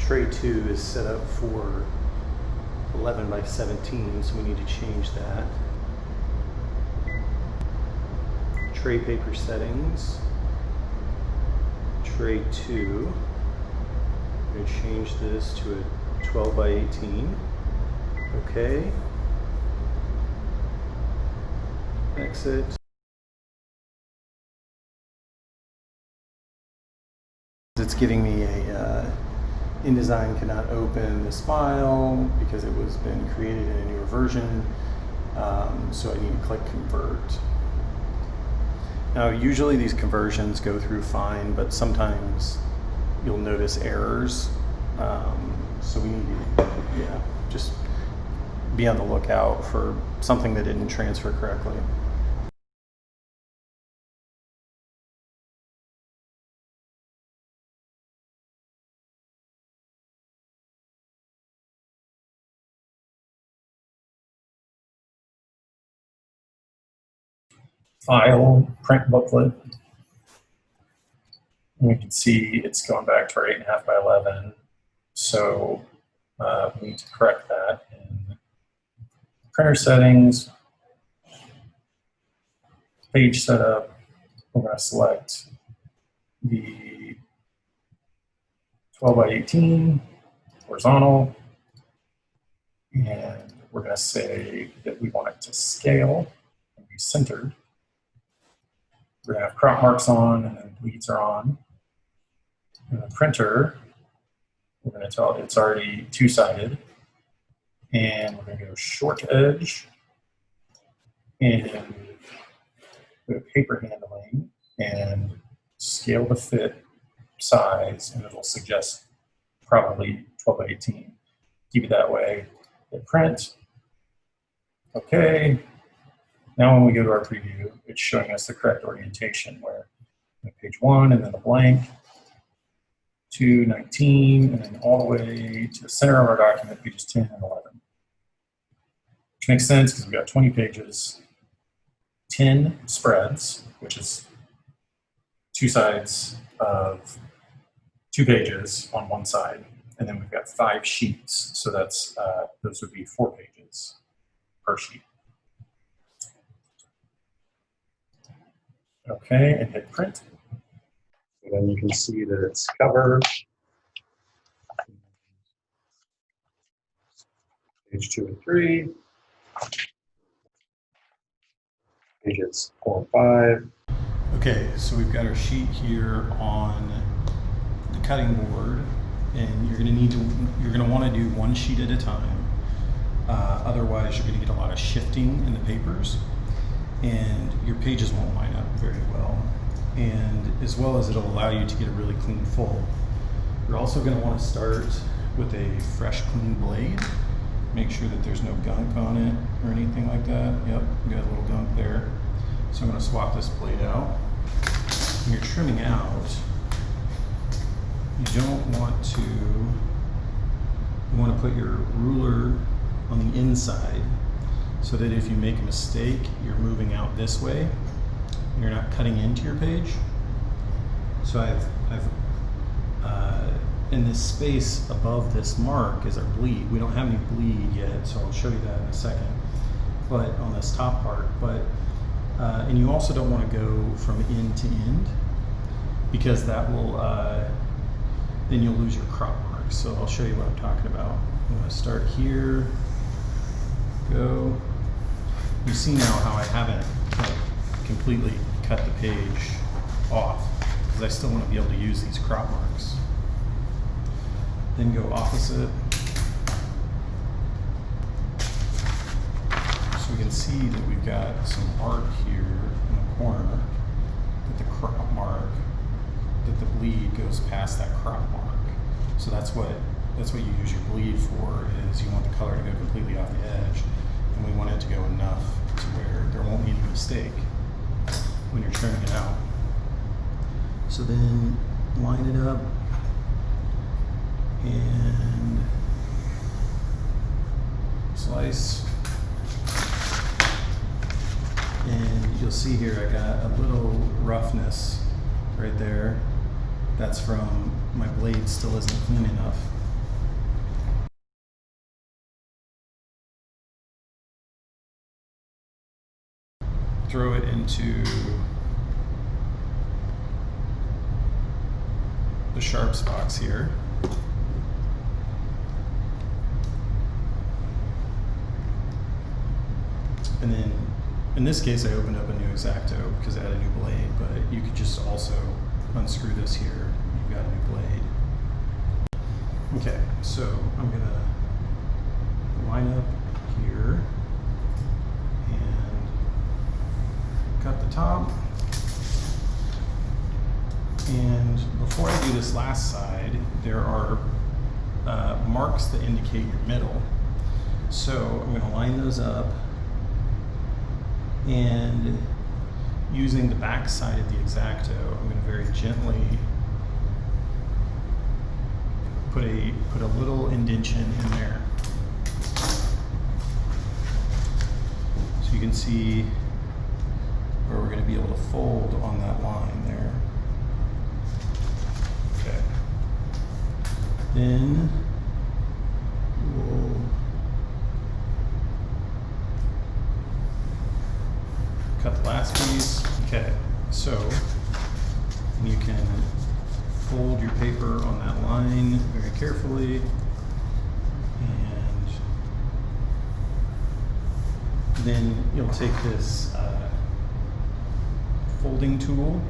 tray 2 is set up for 11 by 17, so we need to change that. Tray paper settings, tray 2. I'm going to change this to a 12 by 18. Okay. Exit. It's giving me a InDesign cannot open this file because it was been created in a newer version. So I need to click convert. Now usually these conversions go through fine, but sometimes you'll notice errors. So we need to, just be on the lookout for something that didn't transfer correctly. File, print booklet. And we can see it's going back to our 8.5 by 11. So we need to correct that in printer settings, page setup. We're going to select the 12 by 18 horizontal, and we're going to say that we want it to scale and be centered. We're going to have crop marks on, and then bleeds are on. And the printer, we're going to tell it it's already two-sided. And we're going to go short edge and go to paper handling and scale to fit size, and it'll suggest probably 12 by 18. Keep it that way. Hit print. Okay. Now when we go to our preview, it's showing us the correct orientation where page 1 and then a blank, 2, 19, and then all the way to the center of our document, pages 10 and 11. Which makes sense because we've got 20 pages, 10 spreads, which is 2 sides of 2 pages on one side, and then we've got 5 sheets, so that's those would be 4 pages per sheet. Okay, and hit print. And then you can see that it's cover, page 2 and 3, pages 4 and 5. Okay, so we've got our sheet here on the cutting board, and you're going to want to do one sheet at a time. Otherwise, you're going to get a lot of shifting in the papers, and your pages won't line up very well. And as well as it'll allow you to get a really clean fold. You're also going to want to start with a fresh, clean blade. Make sure that there's no gunk on it or anything like that. Yep, you got a little gunk there. So I'm going to swap this blade out. When you're trimming out, you want to put your ruler on the inside so that if you make a mistake, you're moving out this way. You're not cutting into your page. So I've in this space above this mark is our bleed. We don't have any bleed yet, so I'll show you that in a second. But on this top part, and you also don't want to go from end to end because that will then you'll lose your crop marks. So I'll show you what I'm talking about. I'm going to start here. Go. You see now how I haven't completely cut the page off because I still want to be able to use these crop marks. Then go opposite. So we can see that we've got some arc here in the corner, that the crop mark, that the bleed goes past that crop mark. So that's what you use your bleed for, is you want the color to go completely off the edge, and we want it to go enough to where there won't be any mistake when you're trimming it out. So then line it up and slice. And you'll see here I got a little roughness right there. That's from my blade still isn't clean enough. throw it into the sharps box here. And then in this case, I opened up a new X-Acto because I had a new blade, but you could just also unscrew this here. You've got a new blade. Okay, so I'm gonna line up here and cut the top. And before I do this last side, there are marks that indicate your middle. So I'm gonna line those up, and using the back side of the X-Acto, I'm going to very gently put a little indentation in there. So you can see where we're going to be able to fold on that line there. Okay. Then we'll cut the last piece. Okay, so you can fold your paper on that line very carefully, and then you'll take this folding tool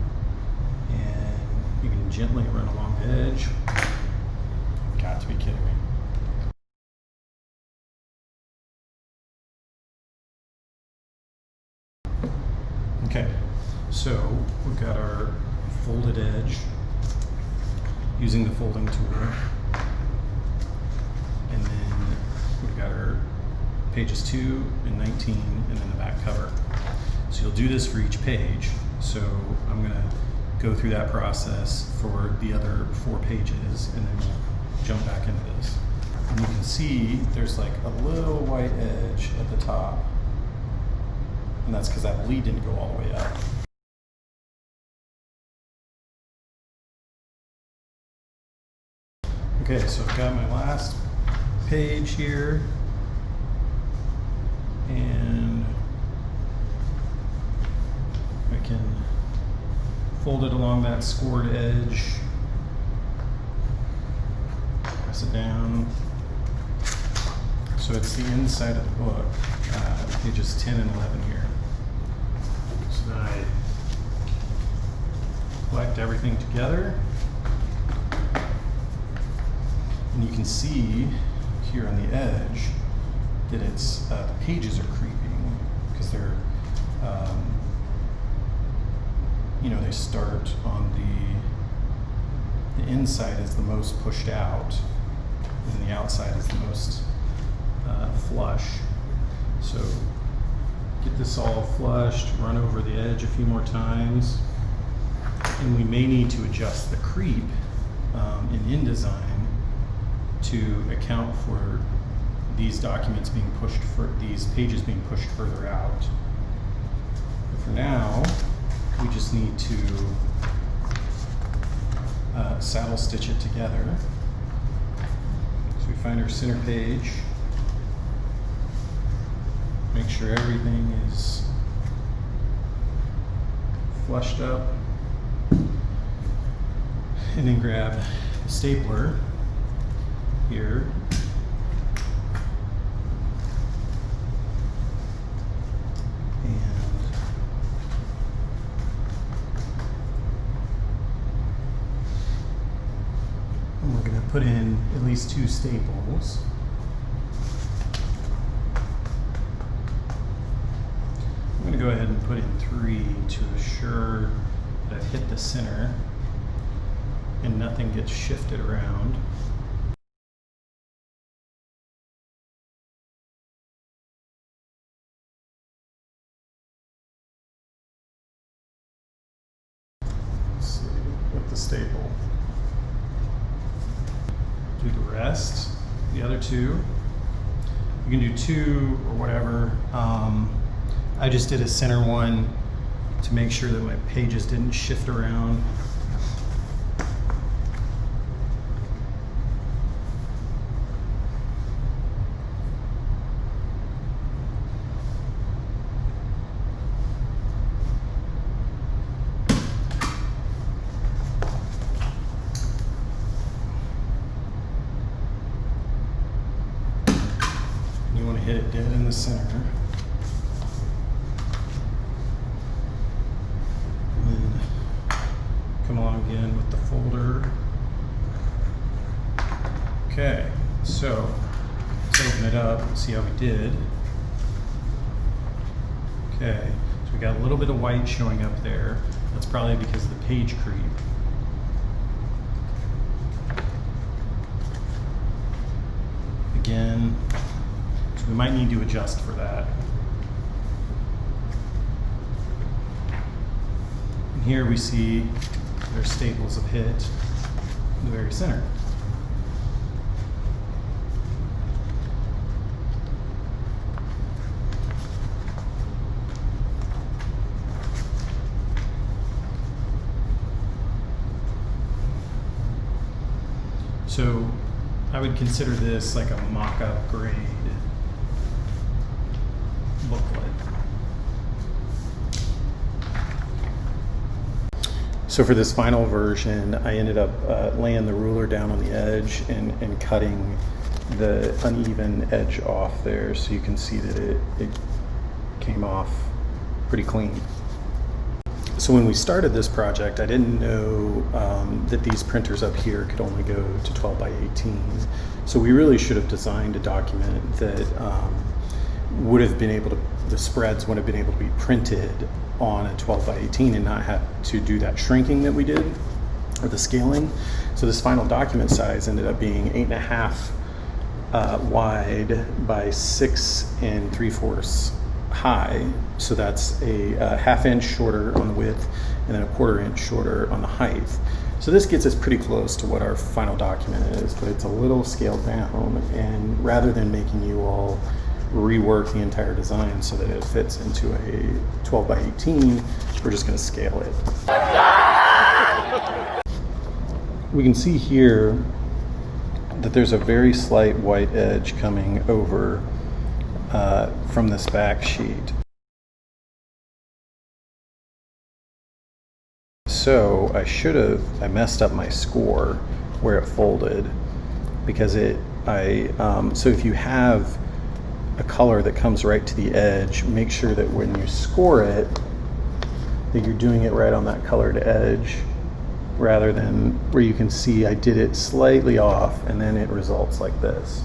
and you can gently run along the edge. Got to be kidding me. Okay, so we've got our folded edge using the folding tool, and then we've got our pages 2 and 19 and then the back cover. So you'll do this for each page. So I'm going to go through that process for the other 4 pages, and then we'll jump back into this. And you can see there's like a little white edge at the top. And that's because that bleed didn't go all the way up. Okay, so I've got my last page here, and I can fold it along that scored edge, press it down. So it's the inside of the book, pages 10 and 11 here. So then I collect everything together. And you can see here on the edge that it's the pages are creeping because they're, you know, they start on the inside is the most pushed out, and the outside is the most flush. So get this all flushed, run over the edge a few more times, and we may need to adjust the creep in InDesign to account for these documents being pushed, these pages being pushed further out. But for now, we just need to saddle stitch it together. So we find our center page, make sure everything is flushed up, and then grab the stapler here, and we're going to put in at least 2 staples. I'm going to go ahead and put in 3 to assure that I've hit the center and nothing gets shifted around. Staple. Do the rest, the other 2. You can do 2 or whatever. I just did a center one to make sure that my pages didn't shift around. hit it dead in the center. And then come along again with the folder. Okay, so let's open it up and see how we did. Okay, so we got a little bit of white showing up there. That's probably because of the page creep. Again, so we might need to adjust for that. And here we see there's staples have hit the very center. So I would consider this like a mock-up grade booklet. So for this final version, I ended up laying the ruler down on the edge and cutting the uneven edge off there, so you can see that it came off pretty clean. So when we started this project, I didn't know that these printers up here could only go to 12 by 18. So we really should have designed a document that would have been able to, the spreads would have been able to be printed on a 12 by 18 and not have to do that shrinking that we did, or the scaling. So this final document size ended up being 8.5 wide by 6 3/4 high. So that's a 1/2 inch shorter on the width and then a 1/4 inch shorter on the height. So this gets us pretty close to what our final document is, but it's a little scaled down, and rather than making you all rework the entire design so that it fits into a 12 by 18, we're just going to scale it. We can see here that there's a very slight white edge coming over from this back sheet. So I messed up my score where it folded, because so if you have a color that comes right to the edge, make sure that when you score it, that you're doing it right on that colored edge, rather than where you can see I did it slightly off and then it results like this.